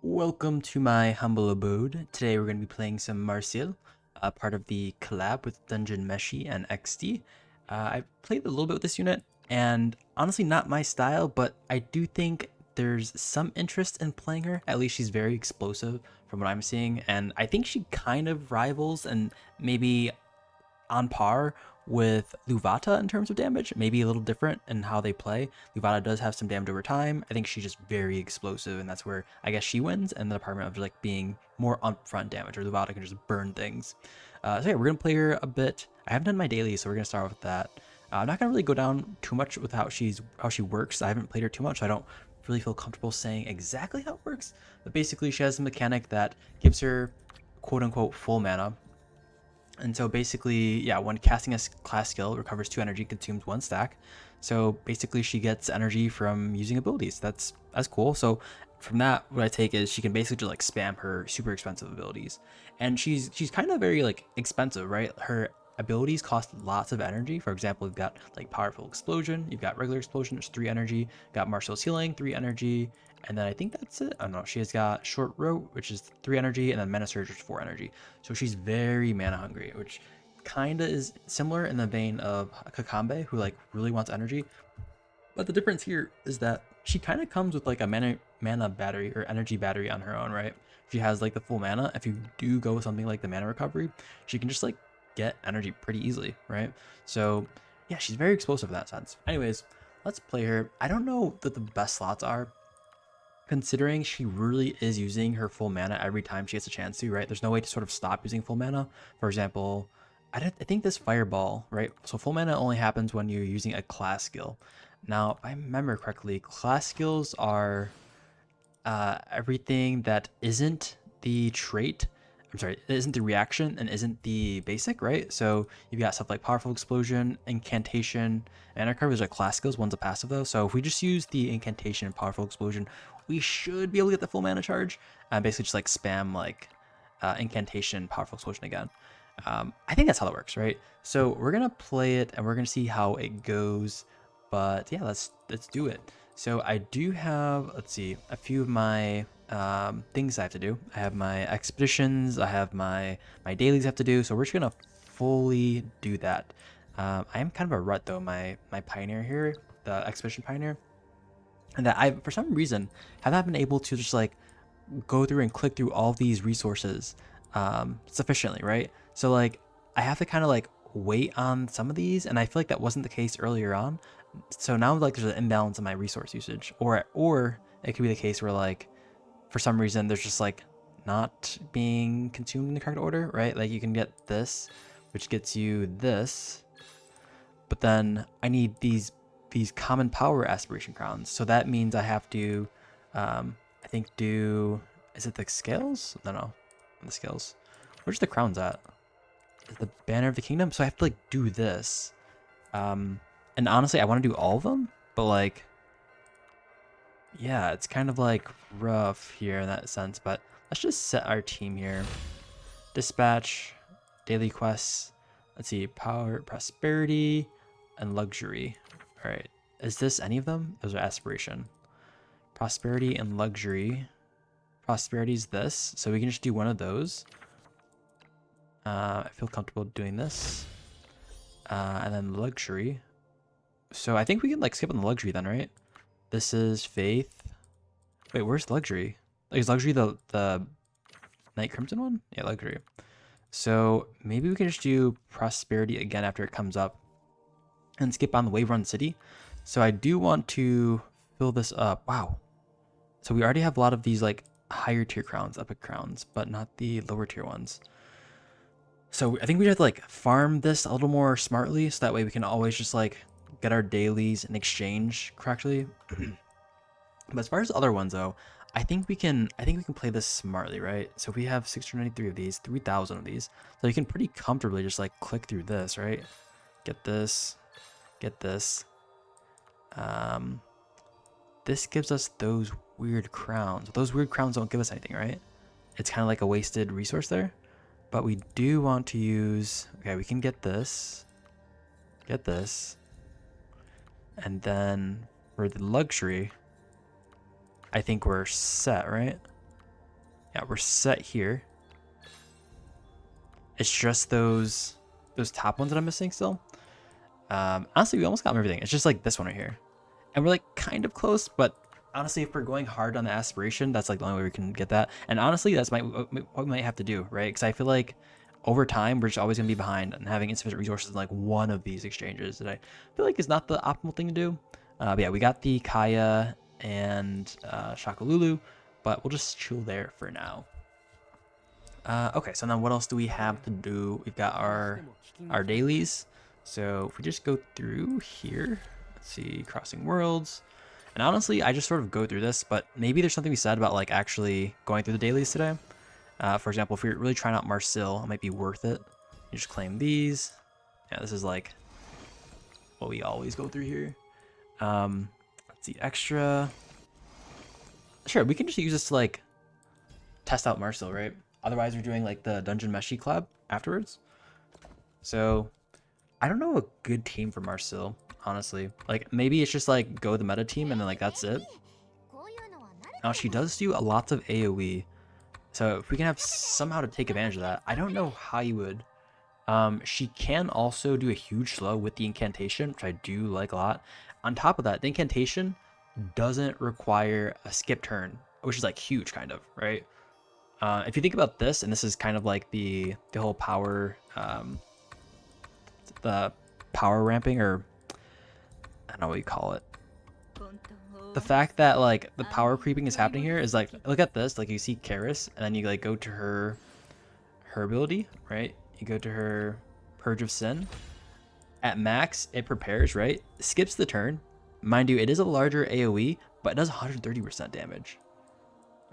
Welcome to my humble abode. Today we're going to be playing some Marcile, part of the collab with Dungeon Meshi and XD. I played a little bit with this unit, and honestly not my style, but I do think there's some interest in playing her. At least she's very explosive from what I'm seeing, and I think she kind of rivals and maybe on par with Luvata in terms of damage, maybe a little different in how they play. Luvata does have some damage over time. I think she's just very explosive, and that's where I guess she wins in the department of like being more upfront damage, or Luvata can just burn things. So yeah, we're gonna play her a bit. I haven't done my daily, so we're gonna start with that. I'm not gonna really go down too much with how she works. I haven't played her too much, so I don't really feel comfortable saying exactly how it works. But basically, she has a mechanic that gives her quote unquote full mana. And so basically, yeah, when casting a class skill, it recovers 2 energy, consumes 1 stack. So basically, she gets energy from using abilities. That's cool. So from that, what I take is she can basically just like spam her super expensive abilities, and she's kind of very like expensive, right? Her abilities cost lots of energy. For example, you've got like powerful explosion, you've got regular explosion, it's 3 energy, got Marcile's healing, 3 energy, and then I think that's it. I don't know. She has got short rope, which is 3 energy, and then mana surge, which is 4 energy. So she's very mana hungry, which kinda is similar in the vein of Kakambe, who like really wants energy. But the difference here is that she kind of comes with like a mana battery or energy battery on her own, right? She has like the full mana. If you do go with something like the mana recovery, she can just like get energy pretty easily, right? So yeah, she's very explosive in that sense. Anyways, let's play her. I don't know what the best slots are, considering she really is using her full mana every time she gets a chance to, right? There's no way to sort of stop using full mana. For example, I think this fireball, right? So full mana only happens when you're using a class skill. Now, if I remember correctly, class skills are everything that isn't the trait. I'm sorry, it isn't the reaction and isn't the basic, right? So you've got stuff like powerful explosion, incantation, and our coverage are class skills. One's a passive though. So if we just use the incantation and powerful explosion, we should be able to get the full mana charge and basically just like spam like incantation, powerful explosion again. I think that's how that works, right? So we're gonna play it and we're gonna see how it goes. But yeah, let's do it. So I do have, let's see, a few of my things I have to do. I have my expeditions, I have my dailies I have to do. So we're just gonna fully do that. I am kind of a rut though, my pioneer here, the expedition pioneer, and that I for some reason have not been able to just like go through and click through all these resources sufficiently, right? So like I have to kind of like wait on some of these, and I feel like that wasn't the case earlier on. So now like there's an imbalance in my resource usage, or it could be the case where like for some reason there's just like not being consumed in the correct order, right? Like you can get this, which gets you this, but then I need these common power aspiration crowns. So that means I have to, I think do, is it the scales? No, the scales. Where's the crowns at? Is the banner of the kingdom? So I have to like do this. And honestly, I want to do all of them, but like, yeah, it's kind of like rough here in that sense. But let's just set our team here. Dispatch, daily quests. Let's see, power, prosperity, and luxury. All right, is this any of them? Those are aspiration. Prosperity and luxury. Prosperity is this, so we can just do one of those. I feel comfortable doing this. And then luxury. So I think we can like skip on the luxury then, right? This is faith. Wait, where's luxury? Like, is luxury the Night Crimson one? Yeah, luxury. So maybe we can just do prosperity again after it comes up and skip on the Wave Run City. So I do want to fill this up. Wow. So we already have a lot of these like higher tier crowns, epic crowns, but not the lower tier ones. So I think we have to like farm this a little more smartly, so that way we can always just like get our dailies in exchange correctly. But as far as other ones though, I think we can play this smartly, right? So if we have 693 of these, 3,000 of these, so you can pretty comfortably just like click through this, right? Get this, get this. This gives us those weird crowns. Those weird crowns don't give us anything, right? It's kind of like a wasted resource there. But we do want to use, okay, we can get this, and then for the luxury, I think we're set, right? Yeah, we're set here. It's just those top ones that I'm missing still. Honestly, we almost got everything. It's just like this one right here. And we're like kind of close, but honestly, if we're going hard on the aspiration, that's like the only way we can get that. And honestly, that's what we might have to do, right? Because I feel like over time, we're just always going to be behind, and having insufficient resources in like one of these exchanges that I feel like is not the optimal thing to do. But yeah, we got the Kaya and Shakalulu, but we'll just chill there for now. Okay, so then what else do we have to do? We've got our dailies. So if we just go through here, let's see, crossing worlds. And honestly, I just sort of go through this, but maybe there's something to be said about like actually going through the dailies today. For example, if you're really trying out Marcile, it might be worth it. You just claim these. Yeah, this is like what we always go through here. Let's see, extra. Sure, we can just use this to like test out Marcile, right? Otherwise, we're doing like the Dungeon Meshi collab afterwards. So I don't know a good team for Marcile, honestly. Like maybe it's just like go the meta team and then like that's it. Now she does do a lot of AoE. So if we can have somehow to take advantage of that, I don't know how you would. She can also do a huge slow with the incantation, which I do like a lot. On top of that, the incantation doesn't require a skip turn, which is like huge kind of, right? If you think about this, and this is kind of like the whole power, the power ramping, or I don't know what you call it. The fact that like the power creeping is happening here is like, look at this, like you see Karis, and then you like go to her ability, right? You go to her Purge of Sin. At max, it prepares, right? Skips the turn. Mind you, it is a larger AoE, but it does 130% damage,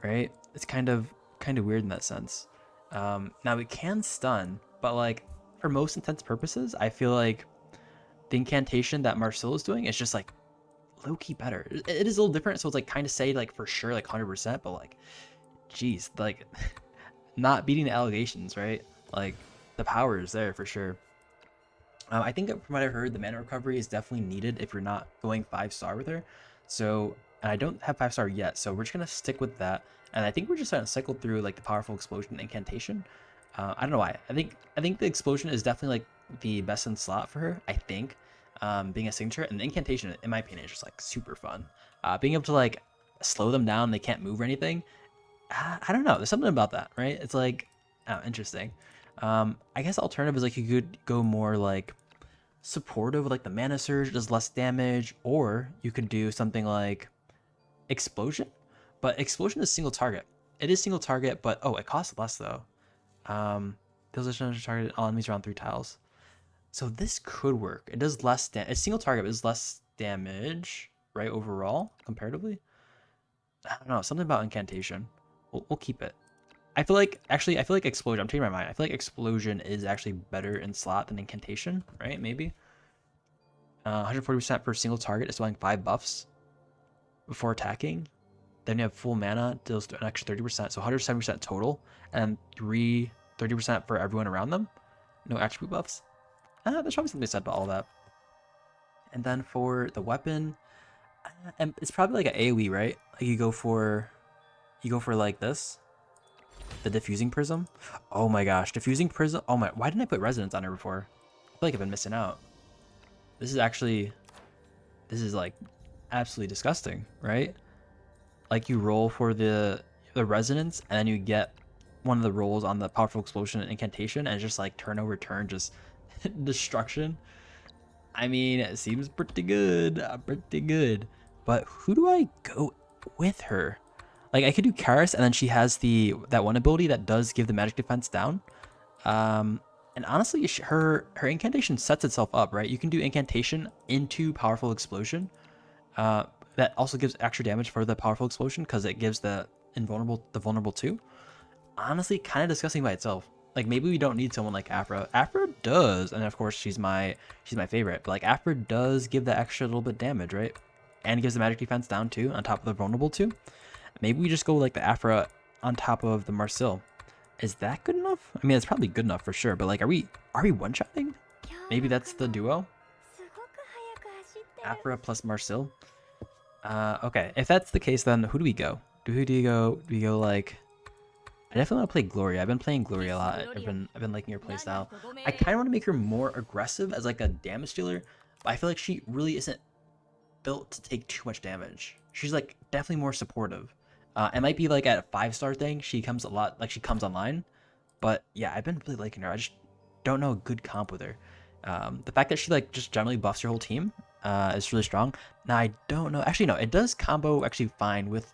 right? It's kind of weird in that sense. Now it can stun, but like for most intents purposes, I feel like the incantation that Marcile is doing is just like low-key better. It is a little different, so it's like kind of say like for sure like 100%, but like geez, like not beating the allegations, right? Like the power is there for sure. I think from what I heard, the mana recovery is definitely needed if you're not going 5-star with her. So, and I don't have 5-star yet, so we're just gonna stick with that. And I think we're just gonna cycle through like the powerful explosion incantation. I don't know why. I think the explosion is definitely like the best in slot for her. I think, being a signature, and the incantation, in my opinion, is just like super fun. Being able to like slow them down, they can't move or anything. I don't know. There's something about that, right? It's like, oh, interesting. I guess alternative is like you could go more like supportive with like the mana surge, does less damage, or you could do something like explosion. But explosion is single target. It is single target, but oh, it costs less though. Deals additional target all enemies around 3 tiles. So this could work. It does less damage. It's single target, but it does less damage, right? Overall, comparatively. I don't know. Something about incantation. We'll keep it. I feel like explosion. I'm changing my mind. I feel like explosion is actually better in slot than incantation, right? Maybe. 140% per single target is doing 5 buffs before attacking. Then you have full mana, deals an extra 30%, so 170% total, and 30% for everyone around them. No attribute buffs. There's probably something said about all that. And then for the weapon, and it's probably like an AoE, right? Like you go for like this. The diffusing prism. Oh my gosh, diffusing prism. Oh my, why didn't I put resonance on her before? I feel like I've been missing out. This is like absolutely disgusting, right? Like you roll for the resonance, and then you get one of the rolls on the powerful explosion and incantation, and it's just like turn over turn, just destruction. I mean, it seems pretty good, But who do I go with her? Like I could do Karis, and then she has that one ability that does give the magic defense down. And honestly, her incantation sets itself up, right? You can do incantation into powerful explosion. That also gives extra damage for the powerful explosion because it gives the vulnerable too. Honestly, kind of disgusting by itself. Like maybe we don't need someone like Afra. Afra does, and of course she's my favorite. But like Afra does give that extra little bit damage, right? And gives the magic defense down too, on top of the vulnerable too. Maybe we just go like the Afra on top of the Marcile. Is that good enough? I mean, it's probably good enough for sure. But like, are we one-shotting? Maybe that's the duo. Afra plus Marcile. Okay, if that's the case, then who do we go? Do we go like I definitely want to play Gloria. I've been playing Gloria a lot. I've been liking her playstyle. I kind of want to make her more aggressive as like a damage dealer, but I feel like she really isn't built to take too much damage. She's like definitely more supportive. It might be like at a 5-star thing. She comes a lot, like she comes online. But yeah, I've been really liking her. I just don't know a good comp with her. The fact that she like just generally buffs your whole team is really strong. Now I don't know. Actually, no, it does combo actually fine with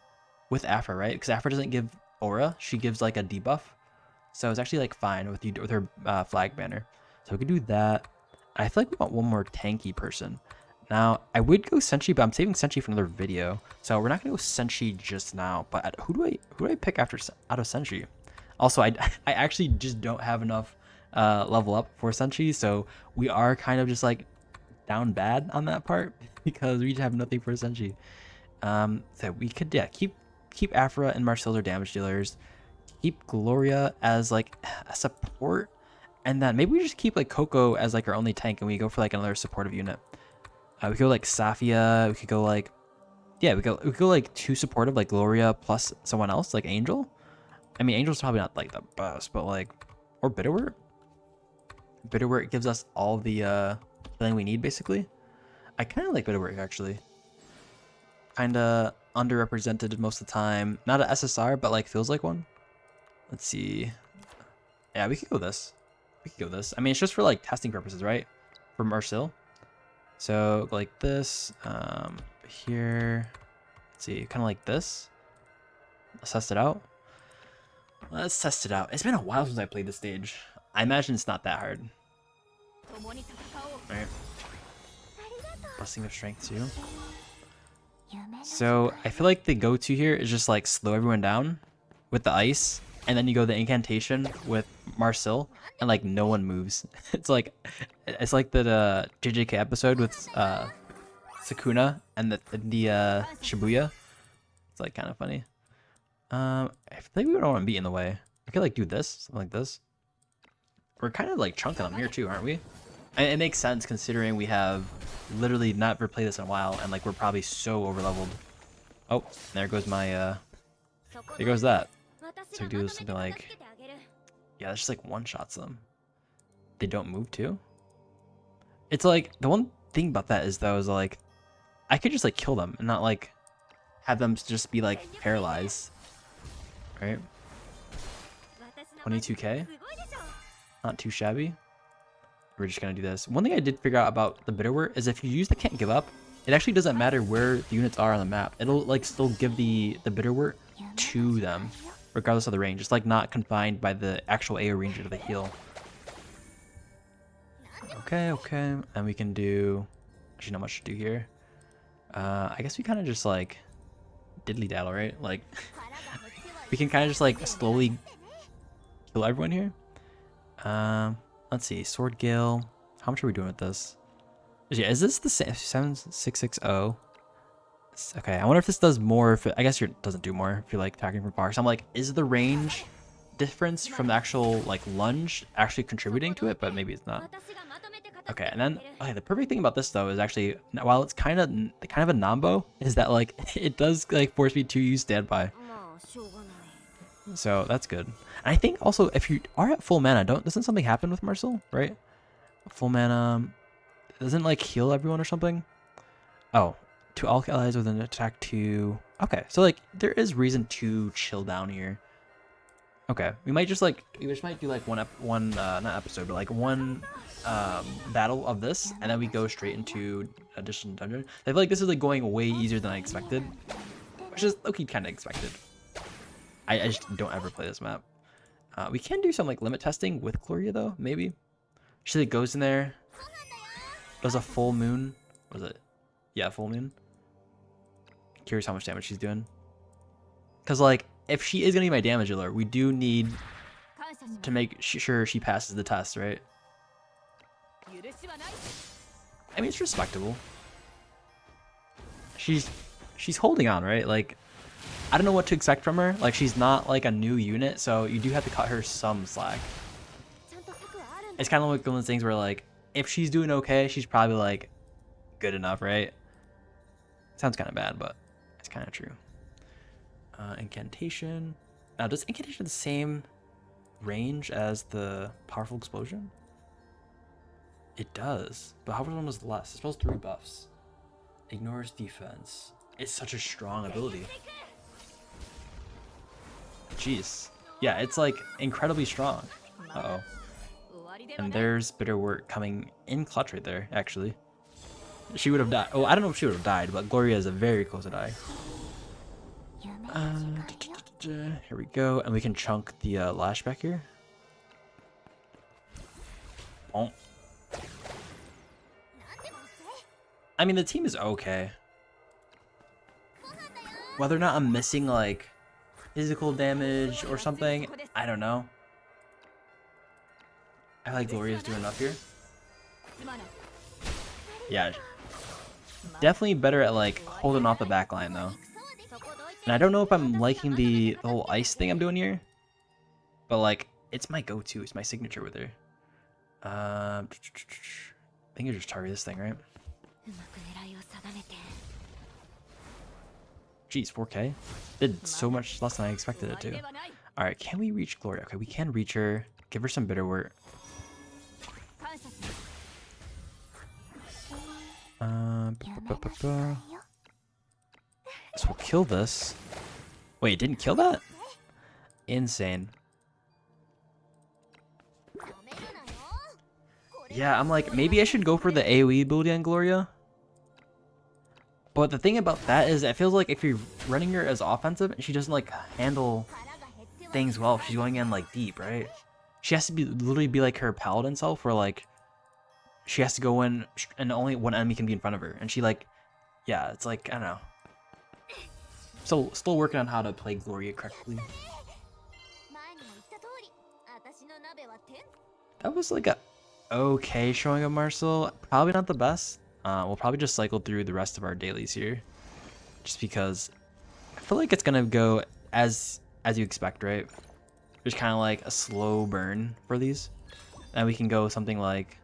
Afra, right? Because Afra doesn't give aura; she gives like a debuff. So it's actually like fine with her flag banner. So we could do that. I feel like we want one more tanky person. Now I would go Senshi, but I'm saving Senshi for another video. So we're not gonna go Senshi just now. But who do I pick out of Senshi? Also, I actually just don't have enough level up for Senshi, so we are kind of just like down bad on that part because we just have nothing for Senshi. So we could keep Afra and Marcile as damage dealers, keep Gloria as like a support, and then maybe we just keep like Coco as like our only tank, and we go for like another supportive unit. We could go like Safia. We could go like we could go like 2 supportive like Gloria plus someone else like Angel. I mean, Angel's probably not like the best, but like, or Bitterwort. Bitterwort gives us all the healing we need, basically. I kind of like Bitterwort, actually. Kind of underrepresented most of the time. Not an SSR, but like feels like one. Let's see. Yeah, we could go this. We could go this. I mean, it's just for like testing purposes, right? For Marcile. So like this. Here. Let's see. Kind of like this. Let's test it out. Let's test it out. It's been a while since I played this stage. I imagine it's not that hard. Alright. Blessing of Strength too. So I feel like the go-to here is just like slow everyone down with the ice, and then you go the incantation with Marcile, and like no one moves. It's like the JJK episode with Sukuna and the Shibuya. It's like kind of funny. I think we don't want to be in the way. We could like do this, something like this. We're kind of like chunking them here too, aren't we? And it makes sense considering we have literally not ever played this in a while, and like we're probably so overleveled. Oh, there goes my there goes that. So we do something like, yeah, that's just like one-shots them. They don't move too. It's like the one thing about that is though is like I could just like kill them and not like have them just be like paralyzed. Right? 22k? Not too shabby. We're just gonna do this. One thing I did figure out about the Bitterwort is if you use the Can't Give Up, it actually doesn't matter where the units are on the map. It'll like still give the Bitterwort to them, regardless of the range. It's like not confined by the actual AO range of the heal. Okay, and we can do actually not much to do here. I guess we kind of just like diddly daddle, right? Like we can kind of just like slowly kill everyone here. Let's see, Sword Gale. How much are we doing with this? Yeah, is this the 7660? Okay, I wonder if this does more. If I guess it doesn't do more if you're like attacking from far. So I'm like, is the range difference from the actual like lunge actually contributing to it? But maybe it's not. Okay, and then the perfect thing about this though is actually while it's kind of a nombo, is that like it does like force me to use standby. So that's good. And I think also if you are at full mana, doesn't something happen with Marcile, right? Full mana doesn't like heal everyone or something. Oh, to all allies with an attack 2. Okay, so like there is reason to chill down here. Okay, we might just like might do like one not episode, but like one battle of this, and then we go straight into additional dungeon. I feel like this is like going way easier than I expected, which is okay, kind of expected. I just don't ever play this map. We can do some like limit testing with Gloria though, maybe. She like goes in there, does a full moon. Was it? Yeah, full moon. Curious how much damage she's doing. Cause like if she is gonna be my damage dealer, we do need to make sure she passes the test, right? I mean, it's respectable. She's holding on, right? Like, I don't know what to expect from her. Like, she's not like a new unit, so you do have to cut her some slack. It's kind of like one of those things where like, if she's doing okay, she's probably like good enough, right? Sounds kind of bad, but it's kind of true. Incantation. Now, does incantation have the same range as the powerful explosion? It does, but powerful one was less. It spells 3 buffs. Ignores defense. It's such a strong ability. Jeez. Yeah, it's like incredibly strong. Uh-oh. And there's Bitter Wort coming in clutch right there, actually. She would have died. Oh, I don't know if she would have died, but Gloria is a very close to die. Here we go. And we can chunk the lash back here. Oh. I mean, the team is okay. Whether or not I'm missing, like, physical damage or something, I don't know. I feel like Gloria's doing enough here. Yeah. Definitely better at, like, holding off the back line, though. And I don't know if I'm liking the whole ice thing I'm doing here. But, like, it's my go-to. It's my signature with her. I think you just target this thing, right? Jeez, 4K? Did so much less than I expected it to. Alright, can we reach Gloria? Okay, we can reach her. Give her some Bitter Wort. So we'll kill this. Wait, it didn't kill that? Insane. Yeah, I'm like, maybe I should go for the AoE ability on Gloria. But the thing about that is, it feels like if you're running her as offensive, and she doesn't like handle things well, if she's going in like deep, right? She has to be literally be like her paladin self, where like she has to go in and only one enemy can be in front of her, and she like, yeah, it's like, I don't know. So still working on how to play Gloria correctly. That was like a okay showing of Marcile. Probably not the best. We'll probably just cycle through the rest of our dailies here, just because I feel like it's gonna go as you expect, right? There's kind of like a slow burn for these, and we can go something like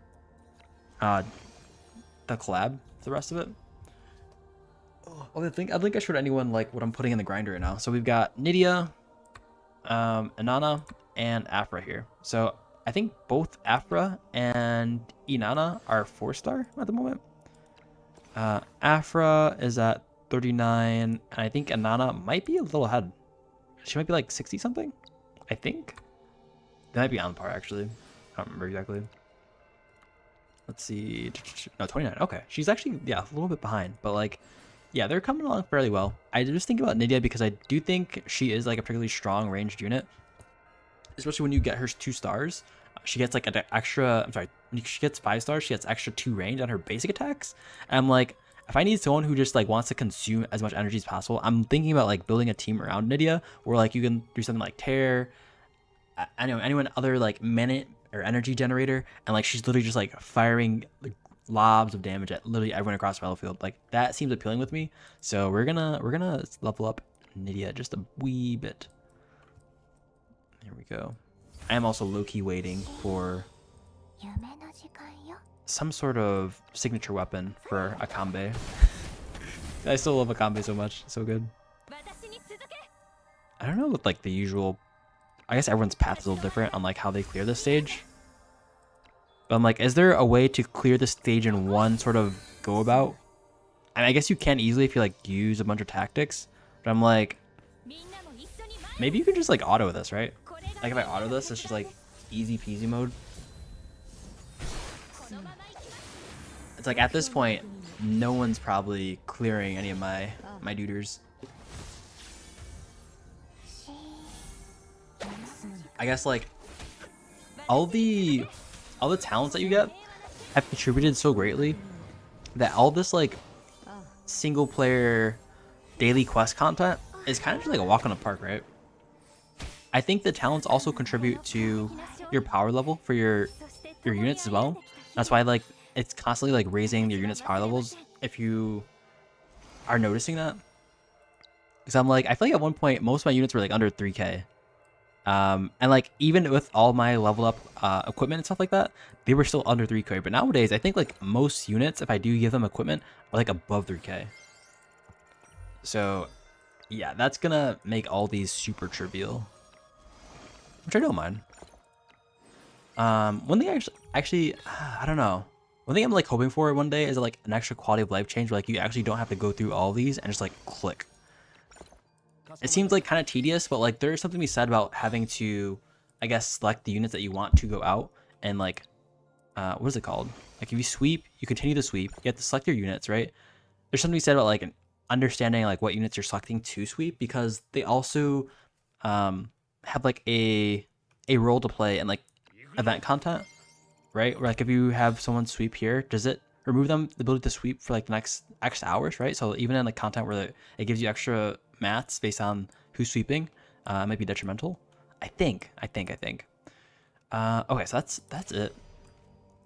the collab for the rest of it. Oh, I think I showed anyone like what I'm putting in the grinder right now. So we've got Nydia, Inanna, and Afra here. So I think both Afra and Inanna are 4-star at the moment. Afra is at 39, and I think Inanna might be a little ahead. She might be like 60 something, I think. They might be on par actually. I don't remember exactly. Let's see. No, 29. Okay, she's actually, yeah, a little bit behind, but like, yeah, they're coming along fairly well. I just think about Nydia because I do think she is like a particularly strong ranged unit, especially when you get her 2 stars. She gets like an extra, I'm sorry, when she gets 5 stars, she gets extra 2 range on her basic attacks. And I'm like, if I need someone who just like wants to consume as much energy as possible, I'm thinking about like building a team around Nydia where like you can do something like Tear, I know anyone other like minute or energy generator, and like she's literally just like firing like lobs of damage at literally everyone across the battlefield. Like that seems appealing with me. So we're gonna level up Nydia just a wee bit. Here we go. I am also low-key waiting for some sort of signature weapon for Akambe. I still love Akambe so much. So good. I don't know what like the usual, I guess everyone's path is a little different on like how they clear this stage. But I'm like, is there a way to clear the stage in one sort of go about? I mean, I guess you can easily if you like use a bunch of tactics. But I'm like, maybe you can just like auto this, right? Like if I auto this, it's just like easy peasy mode. It's like at this point, no one's probably clearing any of my duders. I guess like all the talents that you get have contributed so greatly that all this like single player daily quest content is kind of just like a walk in the park, right? I think the talents also contribute to your power level for your units as well. That's why like it's constantly like raising your units' power levels if you are noticing that. Because I'm like, I feel like at one point most of my units were like under 3k. And like even with all my level up equipment and stuff like that, they were still under 3k. But nowadays I think like most units, if I do give them equipment, are like above 3k. So yeah, that's gonna make all these super trivial. which I don't mind. One thing actually, I don't know. One thing I'm like hoping for one day is like an extra quality of life change where like you actually don't have to go through all these and just like click. It seems like kind of tedious, but like there's something to be said about having to, I guess, select the units that you want to go out and like, what is it called? Like if you sweep, you continue to sweep. You have to select your units, right? There's something to be said about like understanding like what units you're selecting to sweep because they also have like a role to play in like event content, right? Or like if you have someone sweep here, does it remove them the ability to sweep for like the next X hours, right? So even in like content where it gives you extra mats based on who's sweeping, it might be detrimental. I think. Okay, so that's it.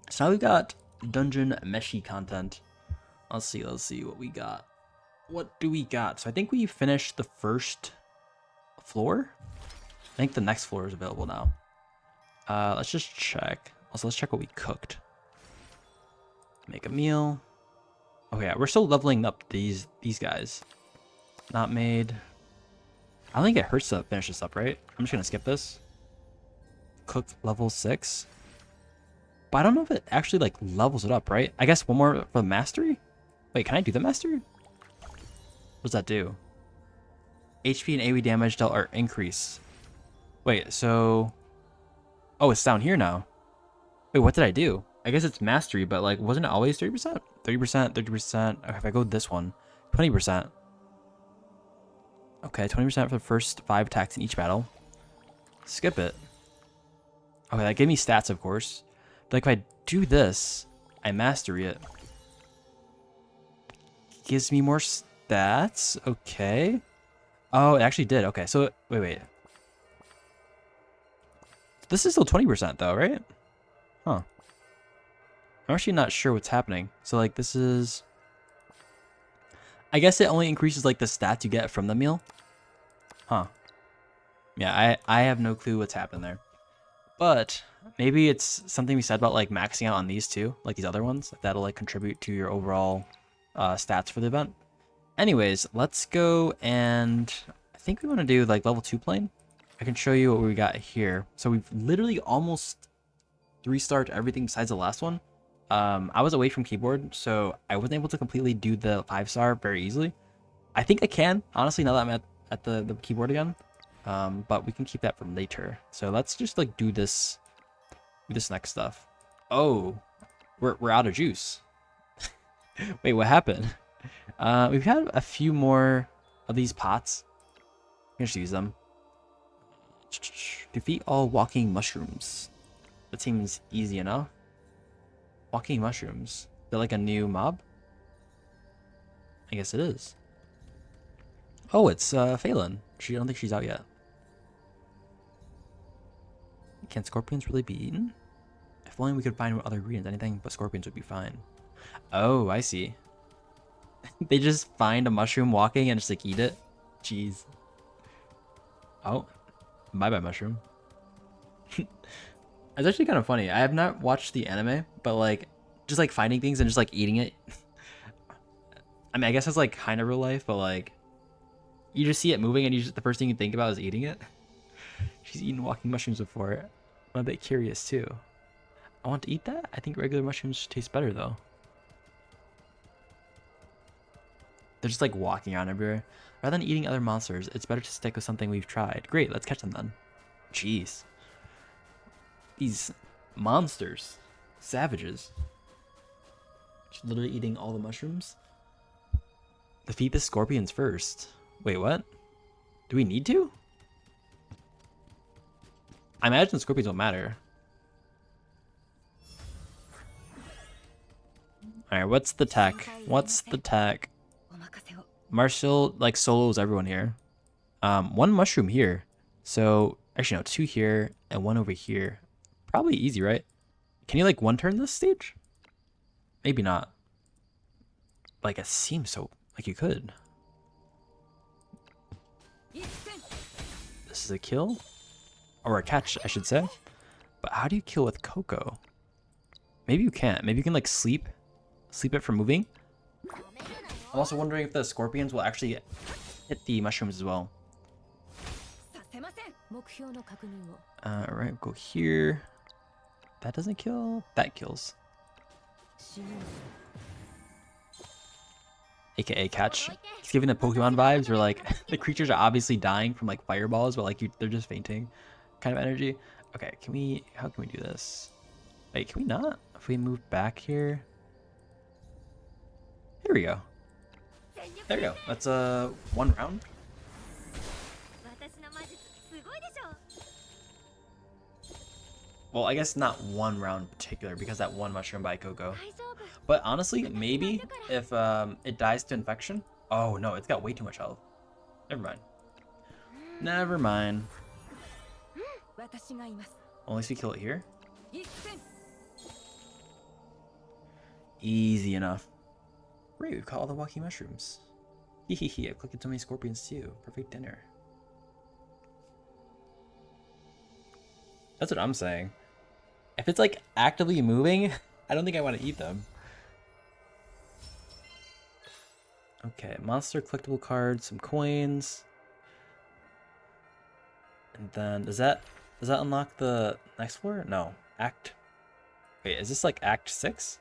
So now we've got dungeon meshy content. Let's see what we got. What do we got? So I think we finished the first floor. I think the next floor is available now. Let's just check. Also, let's check what we cooked. Make a meal. Okay, yeah, we're still leveling up these guys. Not made. I don't think it hurts to finish this up, right? I'm just gonna skip this. Cooked level 6. But I don't know if it actually like levels it up, right? I guess one more for mastery? Wait, can I do the mastery? What does that do? HP and AoE damage dealt are increase. Wait, so... Oh, it's down here now. Wait, what did I do? I guess it's mastery, but like, wasn't it always 30%? 30%, 30%. Okay, if I go this one, 20%. Okay, 20% for the first 5 attacks in each battle. Skip it. Okay, that gave me stats, of course. But like, if I do this, I mastery it. Gives me more stats. Okay. Oh, it actually did. Okay, so wait. This is still 20% though, right? Huh. I'm actually not sure what's happening. So like this is... I guess it only increases like the stats you get from the meal. Huh. Yeah, I have no clue what's happened there. But maybe it's something we said about like maxing out on these two, like these other ones. That'll like contribute to your overall stats for the event. Anyways, let's go and I think we want to do like level 2 plane. I can show you what we got here. So we've literally almost 3-starred everything besides the last one. I was away from keyboard, so I wasn't able to completely do the 5-star very easily. I think I can, honestly, now that I'm at the keyboard again. But we can keep that for later. So let's just like do this next stuff. Oh, we're out of juice. Wait, what happened? We've had a few more of these pots. I'm gonna just use them. Defeat all walking mushrooms. That seems easy enough. Walking mushrooms. They're like a new mob? I guess it is. Oh, it's Phelan. I don't think she's out yet. Can scorpions really be eaten? If only we could find other ingredients. Anything but scorpions would be fine. Oh, I see. They just find a mushroom walking and just like eat it. Jeez. Oh, bye mushroom. It's actually kind of funny. I have not watched the anime, but like just like finding things and just like eating it. I mean, I guess that's like kind of real life, but like you just see it moving and the first thing you think about is eating it. She's eaten walking mushrooms before. I'm a bit curious too. I want to eat that? I think regular mushrooms taste better though. They're just like walking around everywhere. Rather than eating other monsters, it's better to stick with something we've tried. Great, let's catch them then. Jeez. These monsters. Savages. She's literally eating all the mushrooms. Defeat the scorpions first. Wait, what? Do we need to? I imagine scorpions don't matter. Alright, what's the tech? What's the tech? Marcile like solos everyone here. One mushroom here. So actually no, 2 here and 1 over here. Probably easy, right? Can you like one turn this stage? Maybe not. Like it seems so like you could. This is a kill? Or a catch, I should say. But how do you kill with Coco? Maybe you can't. Maybe you can like sleep it from moving. I'm also wondering if the scorpions will actually hit the mushrooms as well. Alright, go here. That doesn't kill. That kills. AKA catch. He's giving the Pokemon vibes where like the creatures are obviously dying from like fireballs, but like they're just fainting kind of energy. Okay, how can we do this? Wait, can we not? If we move back here. Here we go. There we go. That's one round. Well, I guess not one round in particular because that one mushroom by Coco. But honestly, maybe if it dies to infection. Oh no, it's got way too much health. Never mind. Never mind. Unless we kill it here. Easy enough. Great, we've caught all the walking mushrooms. Hehehe, I've collected so many scorpions too. Perfect dinner. That's what I'm saying. If it's like actively moving, I don't think I want to eat them. Okay, monster collectible cards, some coins. And then does that unlock the next floor? No. Wait, is this like Act 6?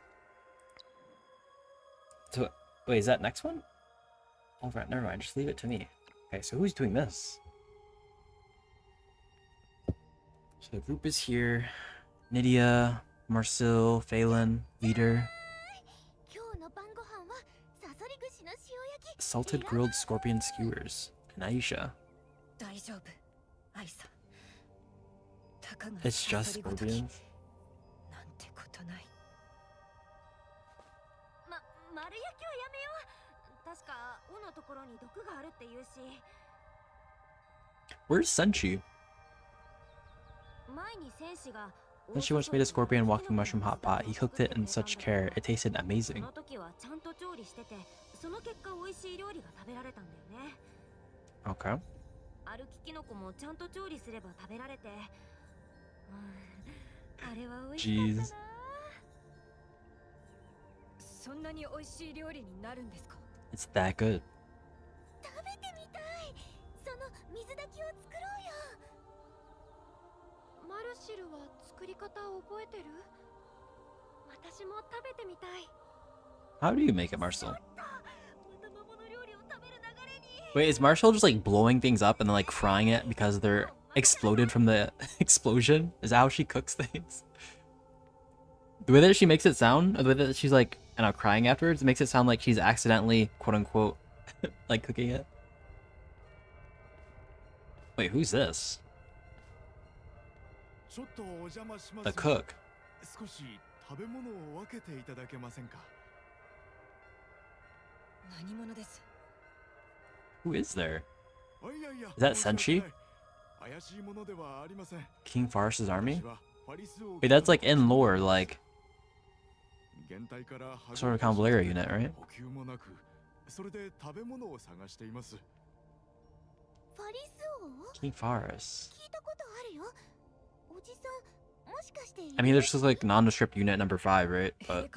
So wait, is that next one? All right, never mind, just leave it to me. Okay, so who's doing this? So the group is here. Nydia, Marcile, Phelan, Leader. Salted grilled scorpion skewers. And Aisha. It's just scorpions. Where's Senshi? Senshi once made a scorpion walking mushroom hot pot. He cooked it in such care. It tasted amazing. Okay. Jeez. It's that good. How do you make it, Marcile? Wait, is Marcile just like blowing things up and then like frying it because they're exploded from the explosion? Is that how she cooks things? The way that she makes it sound, or the way that she's like, crying afterwards, it makes it sound like she's accidentally, quote unquote, like cooking it. Wait, who's this? The cook. Who is there? Is that Senshi? King Forest's army? Wait, that's like in lore, like sort of Convallaria unit, right? King Forest. I mean, there's just like nondescript unit number 5, right? But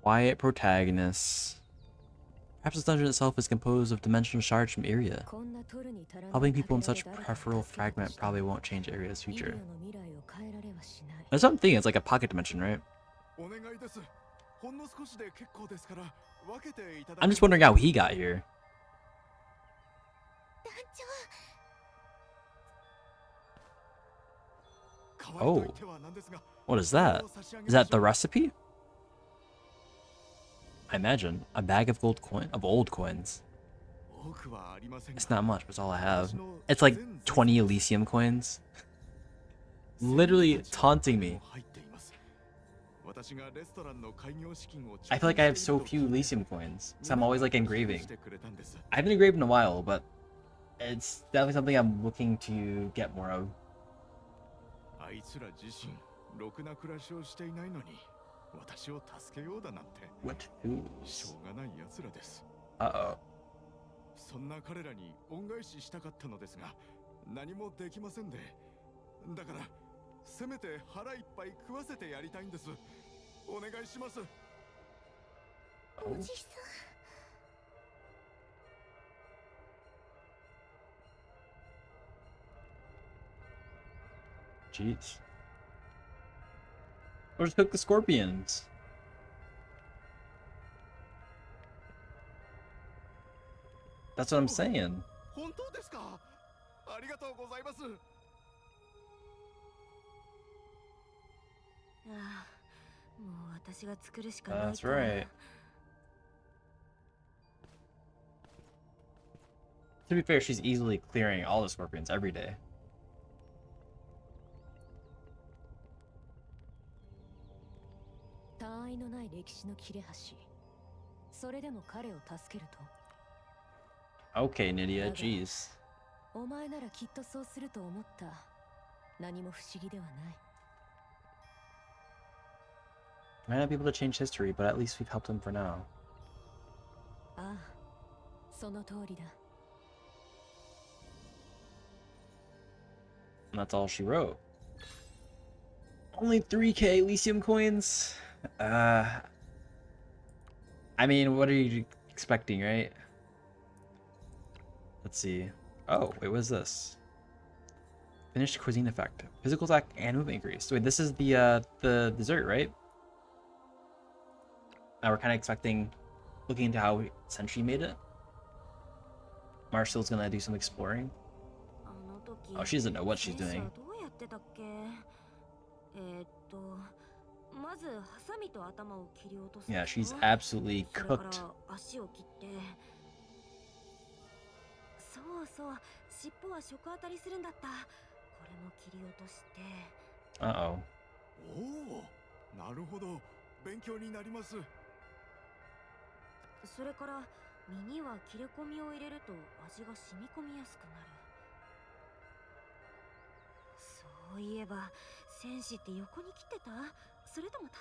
quiet protagonists. Perhaps this dungeon itself is composed of dimensional shards from area. Helping people in such peripheral fragment probably won't change area's future. That's what I'm thinking, it's like a pocket dimension, right? I'm just wondering how he got here. Oh, what is that? Is that the recipe? I imagine a bag of old coins. It's not much, but it's all I have. It's like 20 Elysium coins. Literally taunting me. I feel like I have so few Elysium coins, so I'm always like engraving. I haven't engraved in a while, but it's definitely something I'm looking to get more of. What? Uh-oh. そんな彼らに恩返ししたかったのですが、何もできませんで。だからせめて腹いっぱい食わせてやりたいんです。お願いします。おじさん。Jeez. Or just cook the scorpions. That's what I'm saying. 本当ですか？ありがとうございます。ああ、もう私が作るしかないか。That's right. To be fair, she's easily clearing all the scorpions every day. 他愛のない歴史の切れ端。それでも彼を助けると。Okay, Nydia, jeez. お前ならきっとそうすると思った。何も不思議ではない。Might not be able to change history, but at least we've helped him for now. ああ、その通りだ。And that's all she wrote. Only 3k Elysium coins? I mean, what are you expecting, right? Let's see. Oh, wait, what is this? Finished cuisine effect. Physical attack and movement increase. Wait, this is the dessert, right? Now we're kind of expecting, looking into how Senshi made it. Marcile's gonna do some exploring. Oh, she doesn't know what she's doing. Yeah, she's absolutely cooked. Uh-oh. おお、なるほど。勉強になります。それから身には切れ込みを入れると味が染み込みやすくなる。そういえば戦士って横に切ってた？それとも縦？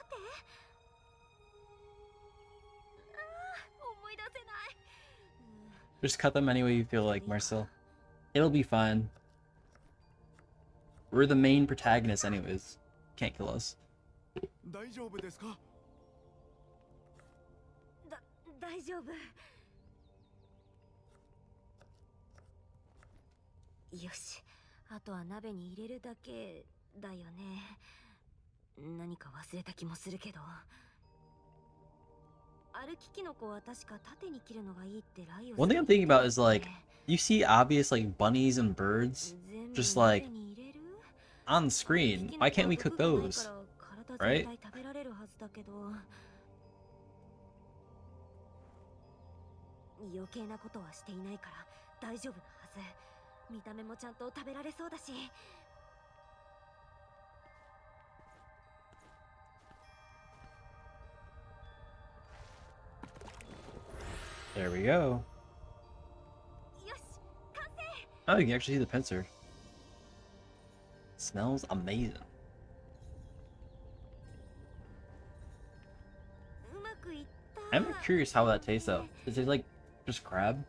ああ、思い出せない。Just cut them any way you feel like, Marcile. It'll be fine. We're the main protagonists anyways. Can't kill us. 大丈夫ですか？大丈夫。よし、あとは鍋に入れるだけだよね。何か忘れた気もするけど。歩きキノコは確か縦に切るのがいいってライオン。 One thing I'm thinking about is like, you see obvious like bunnies and birds just like on screen. Why can't we cook those? Right? 余計なことはしていないから大丈夫なはず。見た目もちゃんと食べられそうだし。There we go. Oh, you can actually see the pincer. Smells amazing. I'm curious how that tastes though. Is it like just crab?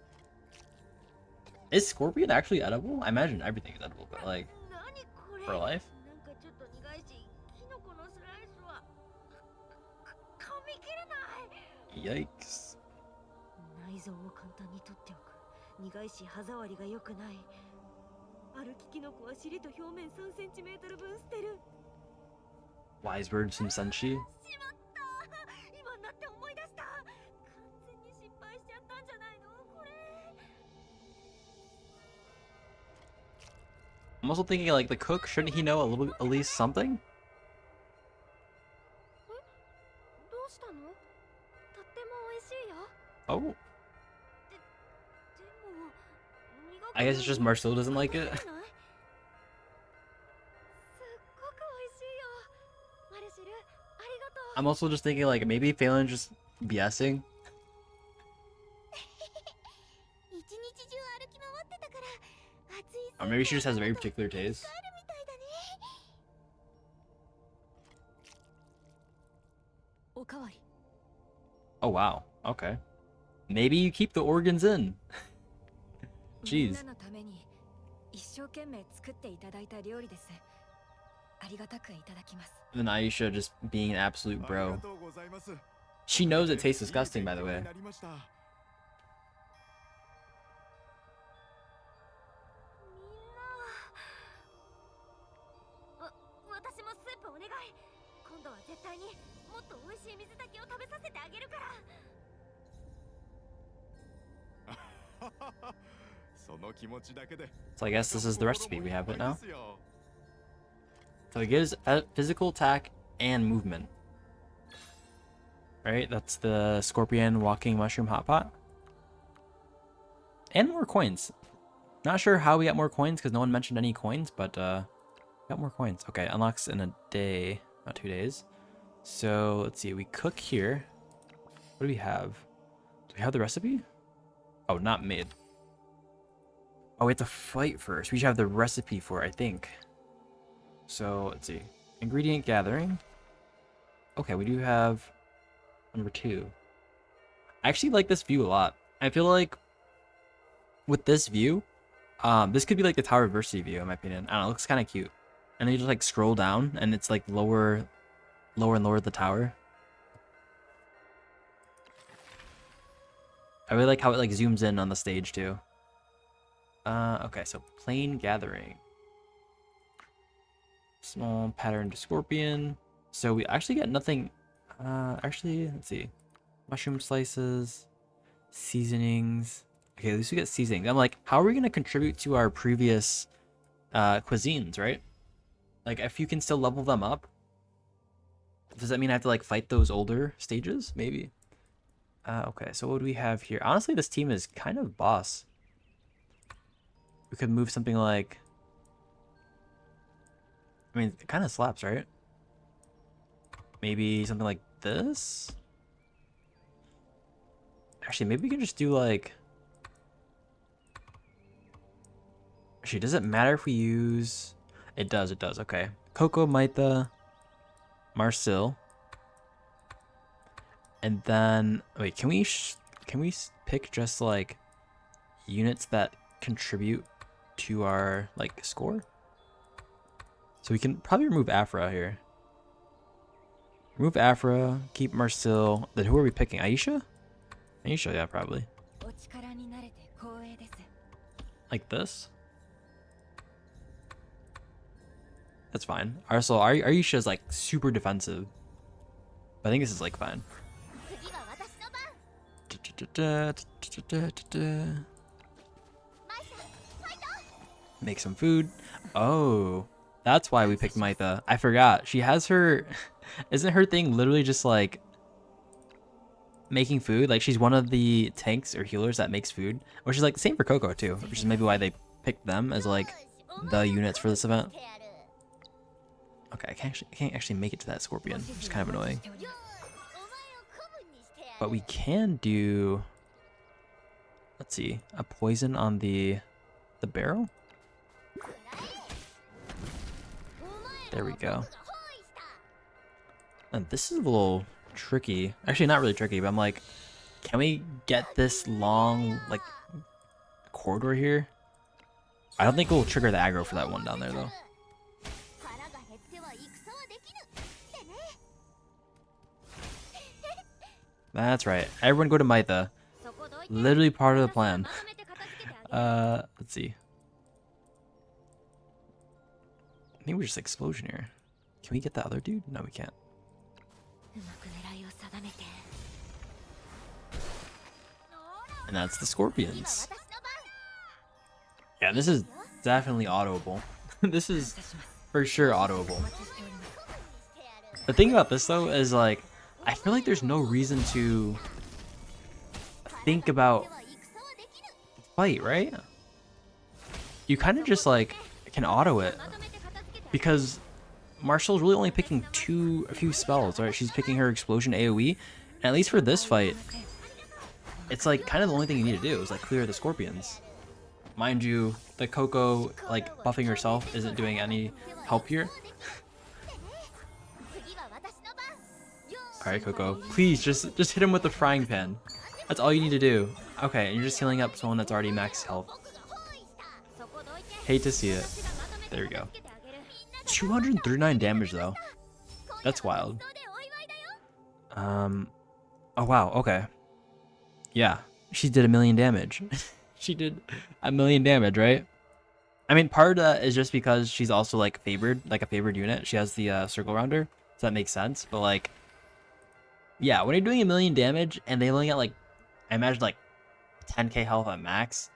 Is scorpion actually edible? I imagine everything is edible, but like for life? Yikes. 内臓を簡単に取っておく。苦いし歯触りが良くない。歩きキノコは尻と表面3センチメートル分捨てる。Wise words from Senshi. しまった。今になって思い出した。完全に失敗しちゃったんじゃないのこれ。I'm also thinking like the cook, shouldn't he know a little, at least something? どうしたの？とっても美味しいよ。 Oh. I guess it's just Marcile doesn't like it. I'm also just thinking like maybe Phelan just BSing. Or maybe she just has a very particular taste. Oh wow, okay. Maybe you keep the organs in. Jeez. のために一生懸命作っていただいた料理です。ありがたくいただきます。 And then Aisha just being an absolute ありが bro. とうございます。 She knows it tastes disgusting, by the いい勉強 way. になりました。私もスープお願い。今度は絶対にもっと美味しい水炊きを食べさせてあげるから。その気持ちだけで。 So I guess this is the recipe. We have it now. So it gives physical attack and movement. Right, that's the scorpion walking mushroom hot pot. And more coins. Not sure how we got more coins because no one mentioned any coins, but got more coins. Okay, unlocks in a day, not 2 days. So let's see, we cook here. What do we have? Do we have the recipe? Oh, not made. Oh, we have to fight first. We should have the recipe for it, I think. So let's see. Ingredient gathering. Okay, we do have number 2. I actually like this view a lot. I feel like with this view, this could be like the Tower of Adversity view, in my opinion. I don't know, it looks kind of cute. And then you just like scroll down, and it's like lower and lower the tower. I really like how it like zooms in on the stage too. Okay, so plain gathering. Small pattern to scorpion. So we actually get nothing. Actually, let's see. Mushroom slices, seasonings. Okay, at least we get seasonings. I'm like, how are we gonna contribute to our previous cuisines, right? Like, if you can still level them up, does that mean I have to like fight those older stages? Maybe. Okay, so what do we have here? Honestly, this team is kind of boss. We could move something like, I mean, it kind of slaps, right? Maybe something like this? Actually, maybe we can just do like... Actually, does it matter if we use... It does, okay. Coco, Maita, Marcile. And then... Wait, can we pick just like units that contribute to our like score? So we can probably remove Afra here. Remove Afra, keep Marcile. Then who are we picking? Aisha? Aisha, yeah, probably. Like this? That's fine. Also, Aisha is like super defensive. But I think this is like fine. Make some food. Oh, that's why we picked Maita. I forgot. She has her... Isn't her thing literally just like making food? Like she's one of the tanks or healers that makes food, which is like the same for Coco too, which is maybe why they picked them as like the units for this event. Okay, I can't actually make it to that scorpion, which is kind of annoying. But we can do, let's see, a poison on the barrel. There we go. And this is a little tricky. Actually, not really tricky, but I'm like, can we get this long, like, corridor here? I don't think we'll trigger the aggro for that one down there, though. That's right. Everyone go to Maita. Literally part of the plan. Let's see. I think we're just explosion here. Can we get the other dude? No, we can't. And that's the scorpions. Yeah, this is definitely autoable. This is for sure autoable. The thing about this though is like, I feel like there's no reason to think about fight, right? You kind of just like can auto it because Marcile's really only picking a few spells, right? She's picking her explosion AoE, and at least for this fight, it's like kind of the only thing you need to do is like clear the scorpions. Mind you, the Coco like buffing herself isn't doing any help here. Alright, Coco, please just hit him with the frying pan. That's all you need to do. Okay, and you're just healing up someone that's already max health. Hate to see it. There we go. 239 damage though. That's wild. Oh wow, okay. Yeah, she did 1,000,000 damage. She did 1,000,000 damage, right? I mean, part of that is just because she's also like favored, like a favored unit. She has the circle around her, so that makes sense. But like, yeah, when you're doing 1,000,000 damage and they only got like, I imagine like 10k health at max,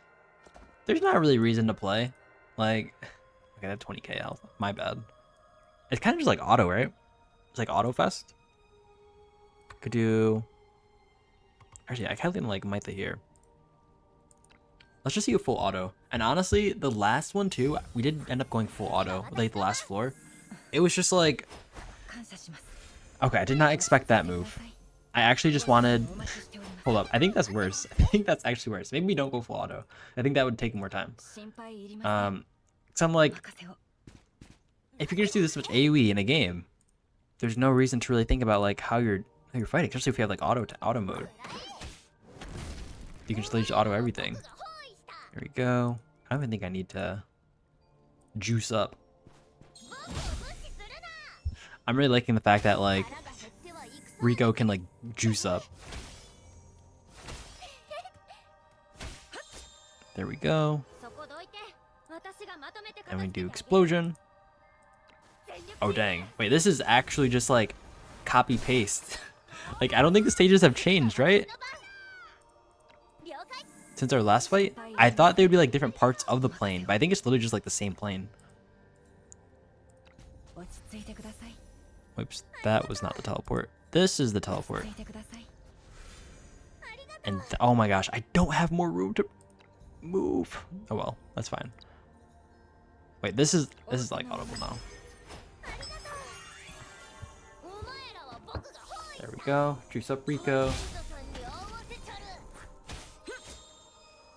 there's not really reason to play. Like, okay, I have 20k health. My bad. It's kind of just like auto, right? It's like auto fest. Could do. Actually, I kind of like Mytha here. Let's just see a full auto. And honestly, the last one too, we did end up going full auto. Like the last floor, it was just like, okay, I did not expect that move. I actually just wanted. Hold up, I think that's worse. I think that's actually worse. Maybe we don't go full auto. I think that would take more time. So I'm like, if you can just do this much AoE in a game, there's no reason to really think about like how you're fighting, especially if you have like auto mode. You can just auto everything. There we go. I don't even think I need to juice up. I'm really liking the fact that like Rico can like juice up. There we go. And we do explosion. Oh dang. Wait, this is actually just like copy paste. Like I don't think the stages have changed, right? Since our last fight, I thought they would be like different parts of the plane, but I think it's literally just like the same plane. Whoops, that was not the teleport. This is the teleport. And oh my gosh, I don't have more room to move. Oh well, that's fine. Wait, this is like audible now. There we go. Juice up Rico.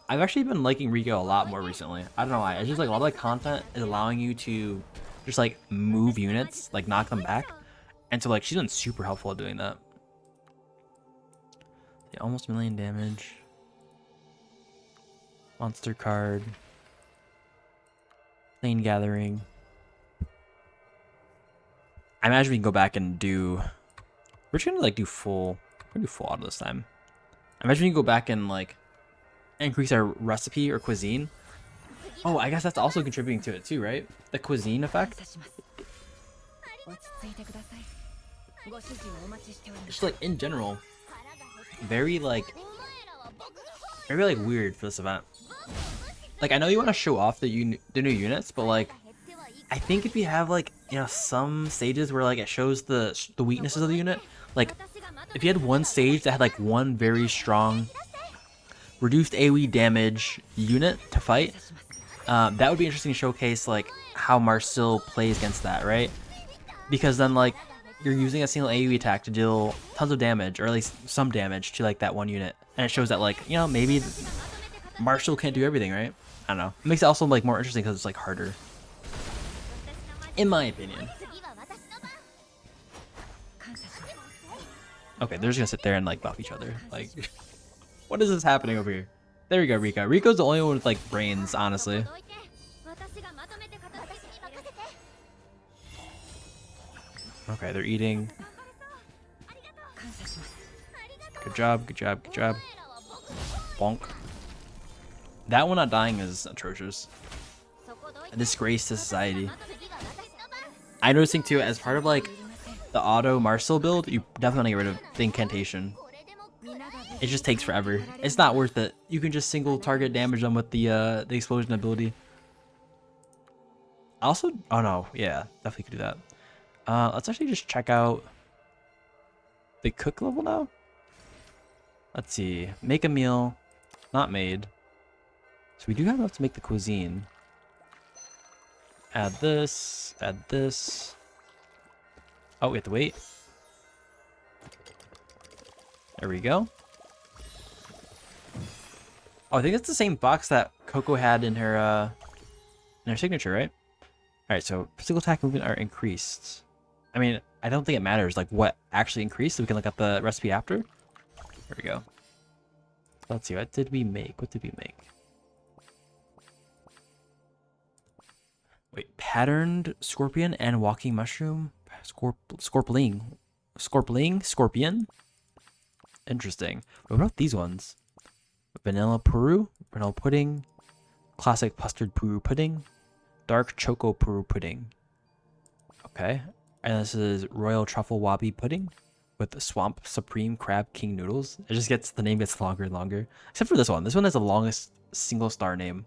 I've actually been liking Rico a lot more recently. I don't know why. It's just like a lot of the content is allowing you to just like move units, like knock them back. And so like she's been super helpful at doing that. Yeah, almost 1,000,000 damage. Monster card. Plane gathering. I imagine we can go back and do. We're just gonna like do full. We're gonna do full auto this time. I imagine we can go back and like increase our recipe or cuisine. Oh, I guess that's also contributing to it too, right? The cuisine effect. Just like in general, very like weird for this event. Like I know you want to show off the new units, but like I think if you have like, you know, some stages where like it shows the weaknesses of the unit, like if you had one stage that had like one very strong reduced AoE damage unit to fight, that would be interesting to showcase like how Marcile plays against that, right? Because then like you're using a single AoE attack to deal tons of damage, or at least some damage to like that one unit, and it shows that like, you know, maybe Marcile can't do everything, right? I don't know. It makes it also like more interesting because it's like harder, in my opinion. Okay, they're just gonna sit there and like buff each other. Like, what is this happening over here? There we go, Rico. Rico's the only one with like brains, honestly. Okay, they're eating. Good job, good job, good job. Bonk. That one not dying is atrocious. A disgrace to society. I'm noticing too, as part of like the auto Marcile build, you definitely get rid of the incantation. It just takes forever. It's not worth it. You can just single target damage them with the explosion ability. Also, oh no, yeah, definitely could do that. Let's actually just check out the cook level now. Let's see. Make a meal. Not made. So we do have enough to make the cuisine. Add this. Add this. Oh, we have to wait. There we go. Oh, I think it's the same box that Coco had in her signature, right? Alright, so physical attack movement are increased. I mean, I don't think it matters like what actually increased, so we can look at the recipe after. There we go. Let's see, what did we make? What did we make? patterned scorpion and walking mushroom. Scorpion. Interesting. What about these ones? Vanilla Peru, vanilla pudding, classic custard Peru pudding, dark choco Peru pudding. Okay. And this is royal truffle wabi pudding with swamp supreme crab king noodles. It just gets, the name gets longer and longer. Except for this one. This one has the longest single star name.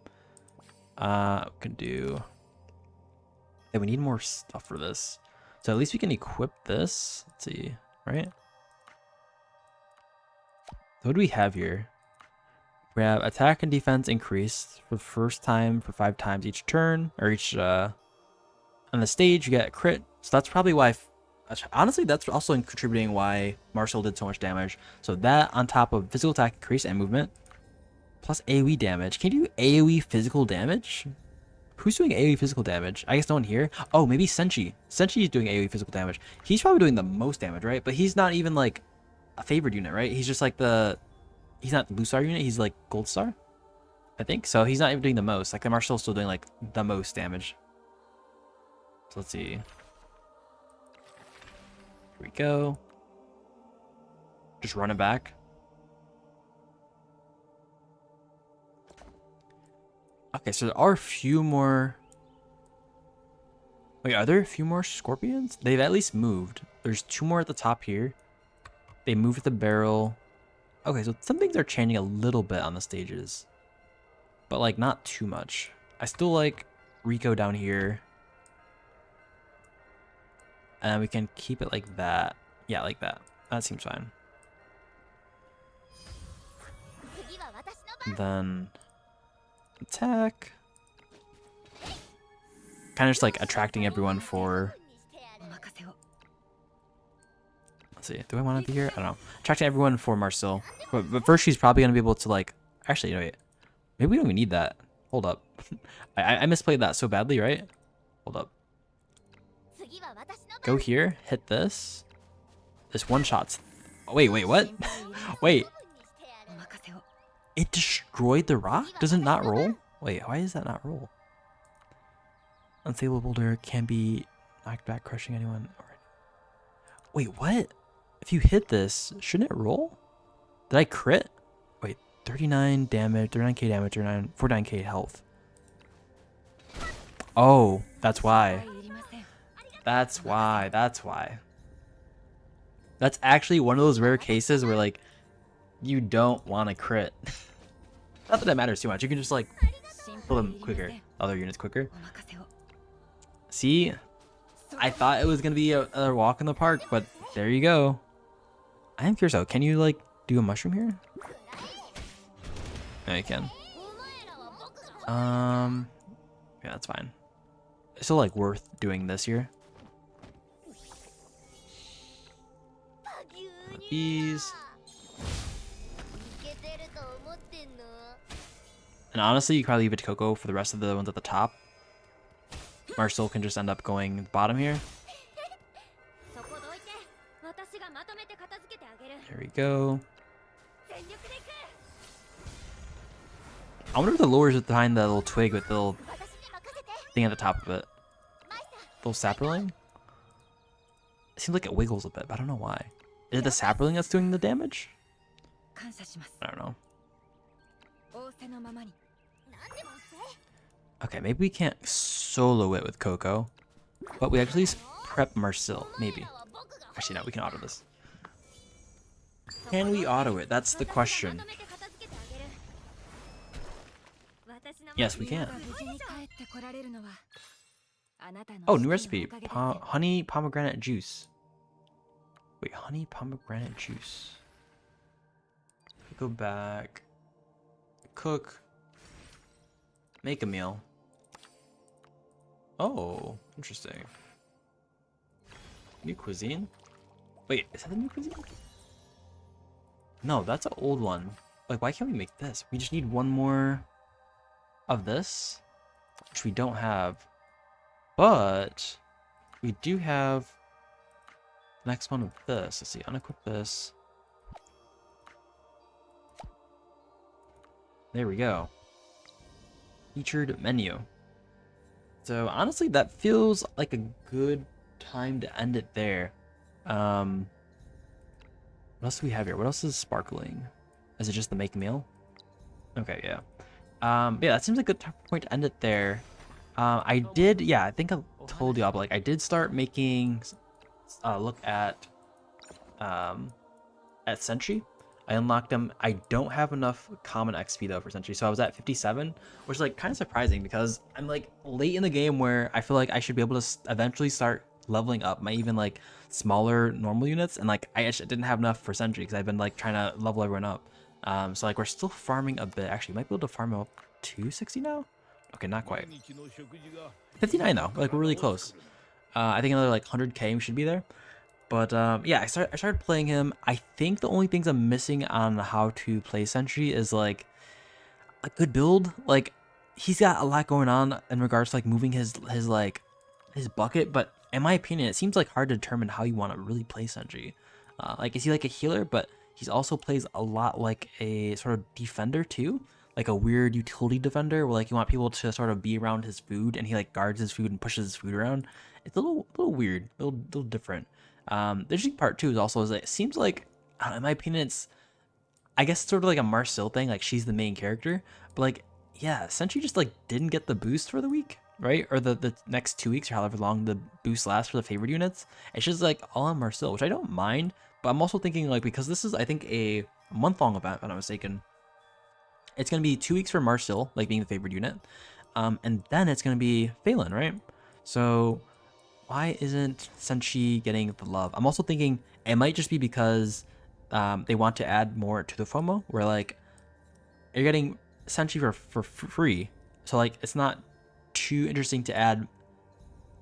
Can do. Yeah, we need more stuff for this. So at least we can equip this. Let's see, right? So what do we have here? We have attack and defense increased for the first time for 5 times each turn, or each on the stage. You get a crit, so that's probably why. Honestly, that's also contributing why Marcile did so much damage. So that on top of physical attack increase and movement, plus AoE damage. Can you do AoE physical damage? Who's doing AoE physical damage? I guess no one here. Oh, maybe Senshi. Senshi is doing AoE physical damage. He's probably doing the most damage, right? But he's not even like a favored unit, right? He's just like the. He's not blue star unit. He's like gold star, I think. So he's not even doing the most. Like the Marcile's still doing like the most damage. So let's see. Here we go. Just run it back. Okay, so there are a few more. Wait, are there a few more scorpions? They've at least moved. There's 2 more at the top here. They moved the barrel. Okay, so some things are changing a little bit on the stages, but like not too much. I still like Rico down here, and we can keep it like that. Yeah, like that. That seems fine. And then attack. Kind of just like attracting everyone for. Let's see. Do I want to be here? I don't know. Attracting everyone for Marcile. But first, she's probably gonna be able to like. Actually, wait. Maybe we don't even need that. Hold up. I misplayed that so badly, right? Hold up. Go here. Hit this. This one shot's. Oh, wait. What? Wait. It destroyed the rock? Does it not roll? Wait. Why does that not roll? Unstable boulder can be knocked back, crushing anyone. Wait, what? If you hit this, shouldn't it roll? Did I crit? Wait, 39 damage, 39k damage, 49k health. Oh, that's why. That's why. That's actually one of those rare cases where like you don't want to crit. Not that it matters too much. You can just like kill them quicker, other units quicker. See, I thought it was gonna be a walk in the park, but there you go. I am curious though, can you like do a mushroom here? No, you can. Yeah, that's fine. It's still like worth doing this here. These. And honestly, you can probably leave it to Coco for the rest of the ones at the top. Marcile can just end up going bottom here. There we go. I wonder if the lures is behind the little twig with the little thing at the top of it. Little sapperling? It seems like it wiggles a bit, but I don't know why. Is it the sapperling that's doing the damage? I don't know. Okay, maybe we can't solo it with Coco, but we actually prep Marcile, maybe. Actually, no, we can auto this. Can we auto it? That's the question. Yes, we can. Oh, new recipe. Honey pomegranate juice. Wait, honey pomegranate juice. Go back. Cook. Make a meal. Oh, interesting. New cuisine? Wait, is that the new cuisine? No, that's an old one. Like, why can't we make this? We just need one more of this, which we don't have. But we do have the next one of this. Let's see, unequip this. There we go. Featured menu. So honestly, that feels like a good time to end it there. Um, what else do we have here? What else is sparkling? Is it just the make meal? Okay, yeah. Yeah, that seems like a good point to end it there. I did, yeah, I think I told y'all, but like I did start making look um at Sentry. I unlocked them. I don't have enough common XP though for Sentry, so I was at 57, which is like kind of surprising because I'm like late in the game where I feel like I should be able to eventually start leveling up my even like smaller normal units, and like I actually didn't have enough for Sentry because I've been like trying to level everyone up. So like we're still farming a bit. Actually, might be able to farm up to 60 now. Okay, not quite. 59 though. Like we're really close. I think another like 100k we should be there. But yeah, I started playing him. I think the only things I'm missing on how to play Sentry is like a good build. Like he's got a lot going on in regards to like moving his bucket, but in my opinion, it seems like hard to determine how you want to really play Sentry. Like is he like a healer, but he's also plays a lot like a sort of defender too, like a weird utility defender where like you want people to sort of be around his food and he like guards his food and pushes his food around. It's a little weird, little different. The interesting part too is also is that it seems like, I don't know, in my opinion, it's I guess sort of like a Marcile thing, like she's the main character, but like yeah, Sentry just like didn't get the boost for the week, right? Or the next 2 weeks or however long the boost lasts for the favorite units. It's just like all on Marcile, which I don't mind, but I'm also thinking like because this is I think a month-long event, if I'm not mistaken. It's gonna be 2 weeks for Marcile, like being the favorite unit, and then it's gonna be Phelan, right? So why isn't Senshi getting the love? I'm also thinking it might just be because they want to add more to the FOMO, where like you're getting Senshi for free, so like it's not too interesting to add,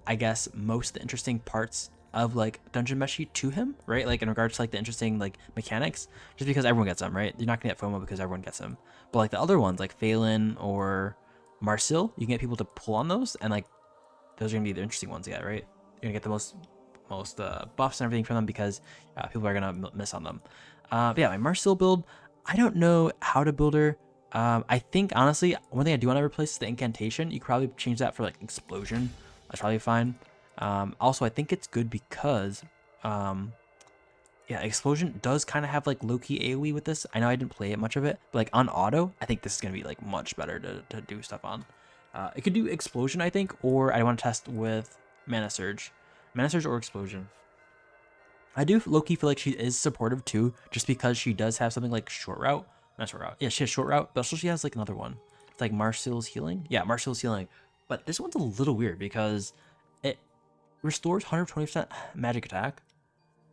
I guess, most of the interesting parts of like Dungeon Meshi to him, right? Like in regards to like the interesting like mechanics, just because everyone gets them, right? You're not gonna get FOMO because everyone gets them, but like the other ones like Phelan or Marcile, you can get people to pull on those, and like those are gonna be the interesting ones to get, right? You're gonna get the most buffs and everything from them because people are gonna miss on them. But yeah, my Marcile build, I don't know how to build her. I think honestly, one thing I do want to replace is the incantation. You could probably change that for like explosion. That's probably fine. Also, I think it's good because yeah, explosion does kind of have like low-key AoE with this. I know I didn't play it much of it, but like on auto, I think this is gonna be like much better to do stuff on. It could do explosion, I think, or I want to test with mana surge or explosion. I do low-key feel like she is supportive too, just because she does have something like short route. Not short route. Yeah, she has short route, but also she has like another one. It's like Marcile's healing. Yeah, Marcile's healing. But this one's a little weird because it restores 120% magic attack,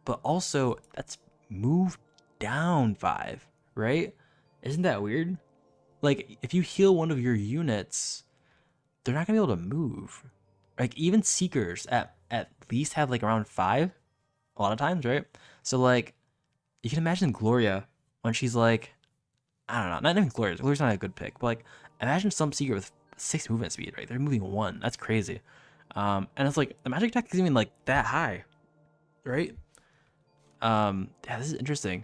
but also that's move down 5, right? Isn't that weird? Like if you heal one of your units, they're not gonna be able to move. Like even Seekers at least have like around 5 a lot of times, right? So like you can imagine Gloria when she's like, I don't know, not even Gloria. Gloria's not a good pick, but like imagine some Seeker with 6 movement speed, right? They're moving 1. That's crazy. And it's like the magic attack isn't even like that high, right? Yeah, this is interesting.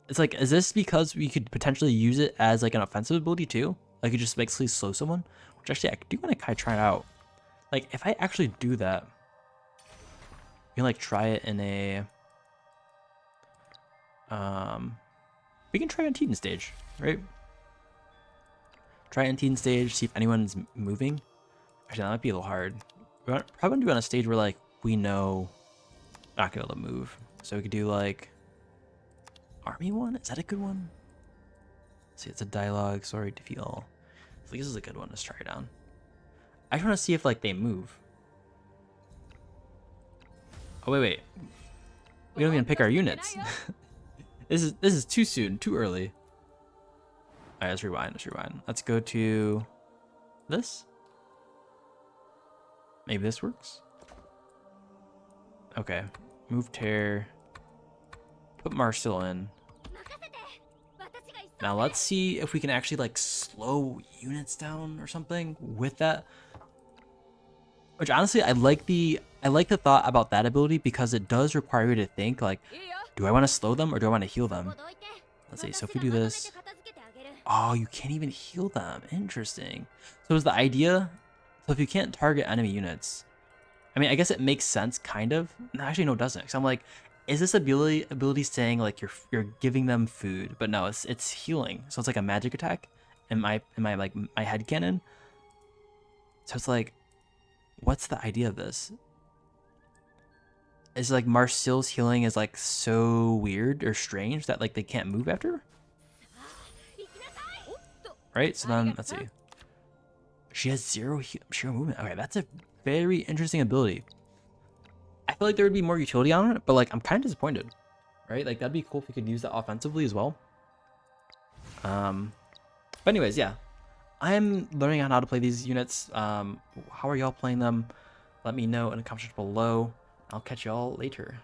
It's like, is this because we could potentially use it as like an offensive ability too? Like you just basically slow someone, which actually I do want to kind of try it out. Like if I actually do that, we can like try it in a we can try on Teton stage, right? Try on Teton stage, see if anyone's moving. Actually, that might be a little hard. We're probably gonna do it on a stage where like we know not gonna be able to move. So we could do like army one. Is that a good one? Let's see, it's a dialogue. Sorry, defeat all. I think this is a good one. Let's try it on. I just want to see if like they move. Oh wait. We don't even pick our units. This is too soon, too early. Alright, let's rewind. Let's go to this. Maybe this works. Okay. Move tear. Put Marcile in. Now let's see if we can actually like slow units down or something with that. Which honestly, I like the thought about that ability because it does require you to think like, do I want to slow them or do I want to heal them? Let's see. So if we do this, oh, you can't even heal them. Interesting. So is the idea So if you can't target enemy units, I mean, I guess it makes sense, kind of. No, actually, no, it doesn't. Because I'm like, is this ability saying like you're giving them food? But no, it's healing. So it's like a magic attack in my like my headcanon. So it's like, what's the idea of this? Is like Marcile's healing is like so weird or strange that like they can't move after? Right? So then let's see. She has zero movement. Okay, that's a very interesting ability. I feel like there would be more utility on it, but like I'm kind of disappointed. Right? Like that'd be cool if we could use that offensively as well. But anyways, yeah. I'm learning on how to play these units. How are y'all playing them? Let me know in the comments below. I'll catch y'all later.